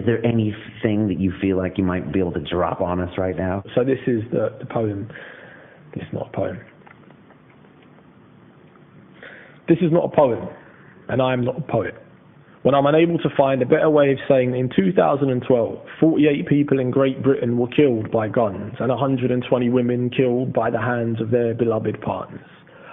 Is there anything that you feel like you might be able to drop on us right now? So this is the poem. This is not a poem. This is not a poem, and I am not a poet. When I'm unable to find a better way of saying in 2012, 48 people in Great Britain were killed by guns and 120 women killed by the hands of their beloved partners.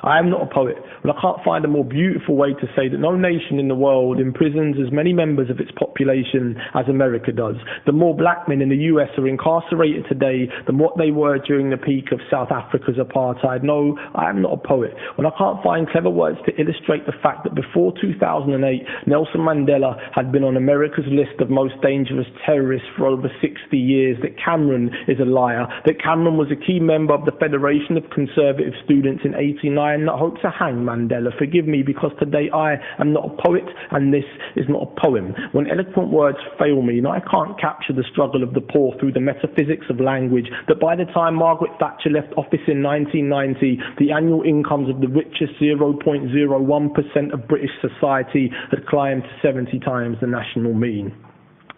I am not a poet, but I can't find a more beautiful way to say that no nation in the world imprisons as many members of its population as America does. The more black men in the US are incarcerated today than what they were during the peak of South Africa's apartheid. No, I am not a poet. When I can't find clever words to illustrate the fact that before 2008, Nelson Mandela had been on America's list of most dangerous terrorists for over 60 years, that Cameron is a liar, that Cameron was a key member of the Federation of Conservative Students in '89, and I hope to hang Mandela. Forgive me, because today I am not a poet and this is not a poem. When eloquent words fail me and I can't capture the struggle of the poor through the metaphysics of language, that by the time Margaret Thatcher left office in 1990, the annual incomes of the richest 0.01% of British society had climbed to 70 times the national mean.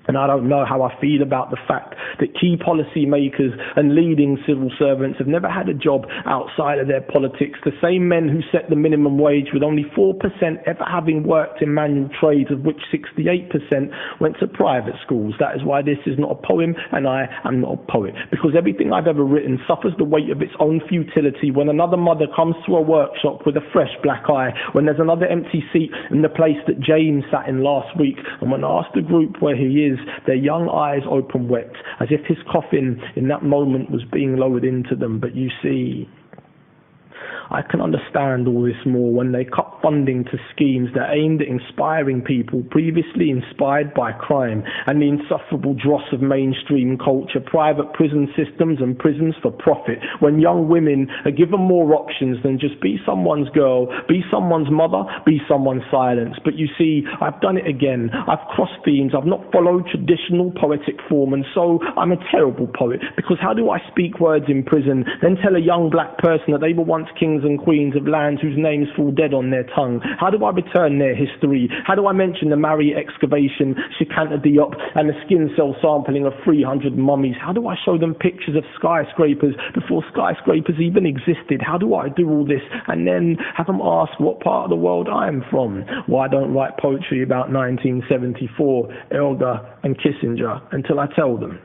And I don't know how I feel about the fact that key policy makers and leading civil servants have never had a job outside of their politics. The same men who set the minimum wage, with only 4% ever having worked in manual trades, of which 68% went to private schools. That is why this is not a poem, and I am not a poet. Because everything I've ever written suffers the weight of its own futility when another mother comes to a workshop with a fresh black eye, when there's another empty seat in the place that James sat in last week, and when I ask the group where he is, their young eyes open wet, as if his coffin in that moment was being lowered into them. But you see, I can understand all this more when they cut funding to schemes that aimed at inspiring people previously inspired by crime and the insufferable dross of mainstream culture, private prison systems and prisons for profit, when young women are given more options than just be someone's girl, be someone's mother, be someone's silence. But you see, I've done it again. I've crossed themes. I've not followed traditional poetic form, and so I'm a terrible poet, because how do I speak words in prison, then tell a young black person that they were once kings and queens of lands whose names fall dead on their tongue? How do I return their history? How do I mention the Mari excavation, Shikanta Diop, and the skin cell sampling of 300 mummies? How do I show them pictures of skyscrapers before skyscrapers even existed? How do I do all this and then have them ask what part of the world I am from? Why don't write poetry about 1974, Elgar and Kissinger, until I tell them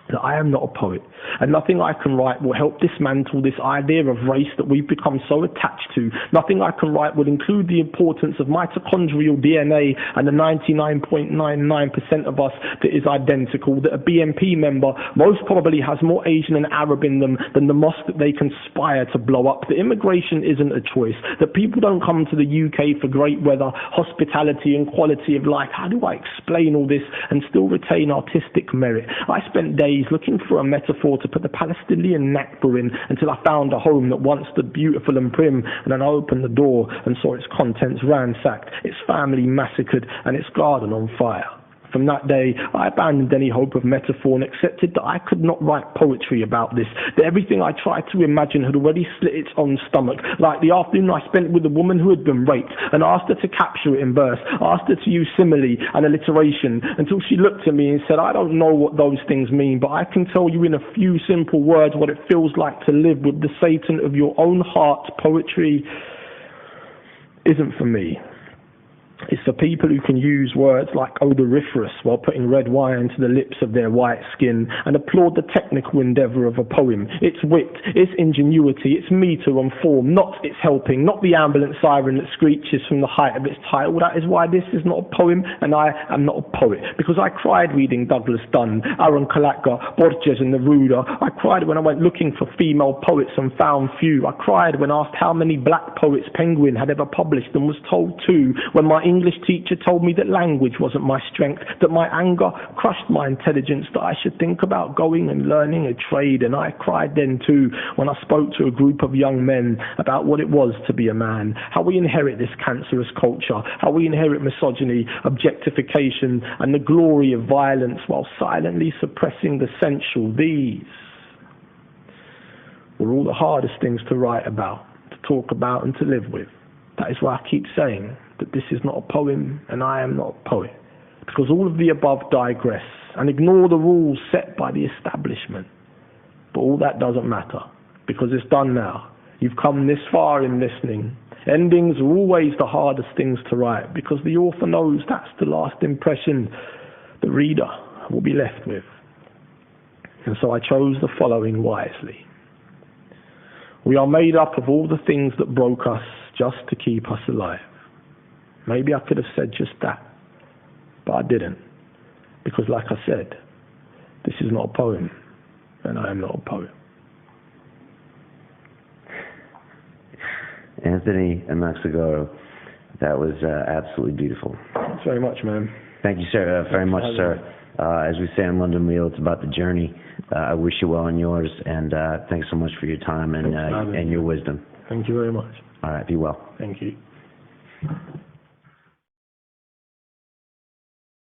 that I am not a poet, and nothing I can write will help dismantle this idea of race that we've become so attached to. Nothing I can write will include the importance of mitochondrial DNA and the 99.99% of us that is identical, that a BNP member most probably has more Asian and Arab in them than the mosque that they conspire to blow up, that immigration isn't a choice, that people don't come to the UK for great weather, hospitality and quality of life. How do I explain all this and still retain artistic merit? I spent days looking for a metaphor to put the Palestinian Nakba in, until I found a home that once stood beautiful and prim, and then I opened the door and saw its contents ransacked, its family massacred, and its garden on fire. From that day, I abandoned any hope of metaphor and accepted that I could not write poetry about this, that everything I tried to imagine had already slit its own stomach, like the afternoon I spent with a woman who had been raped, and asked her to capture it in verse, asked her to use simile and alliteration, until she looked at me and said, I don't know what those things mean, but I can tell you in a few simple words what it feels like to live with the Satan of your own heart. Poetry isn't for me. It's for people who can use words like odoriferous while putting red wine to the lips of their white skin, and applaud the technical endeavour of a poem, its wit, its ingenuity, its metre and form, not its helping, not the ambulance siren that screeches from the height of its title. That is why this is not a poem, and I am not a poet, because I cried reading Douglas Dunn, Aaron Kalaka, Borges and Neruda. I cried when I went looking for female poets and found few. I cried when asked how many black poets Penguin had ever published and was told two, when my English teacher told me that language wasn't my strength, that my anger crushed my intelligence, that I should think about going and learning a trade. And I cried then too when I spoke to a group of young men about what it was to be a man, how we inherit this cancerous culture, how we inherit misogyny, objectification and the glory of violence while silently suppressing the sensual. These were all the hardest things to write about, to talk about and to live with. That is why I keep saying that this is not a poem and I am not a poet. because all of the above digress and ignore the rules set by the establishment. But all that doesn't matter, because it's done now. You've come this far in listening. Endings are always the hardest things to write, because the author knows that's the last impression the reader will be left with. And so I chose the following wisely. We are made up of all the things that broke us just to keep us alive. Maybe I could have said just that, but I didn't. Because like I said, this is not a poem, and I am not a poet. Anthony Amaxagoro, that was absolutely beautiful. Thanks very much, man. Thank you, sir, very much, sir. As we say on London Wheel, it's about the journey. I wish you well in yours, and thanks so much for your time and your wisdom. Thank you very much. All right, be well. Thank you.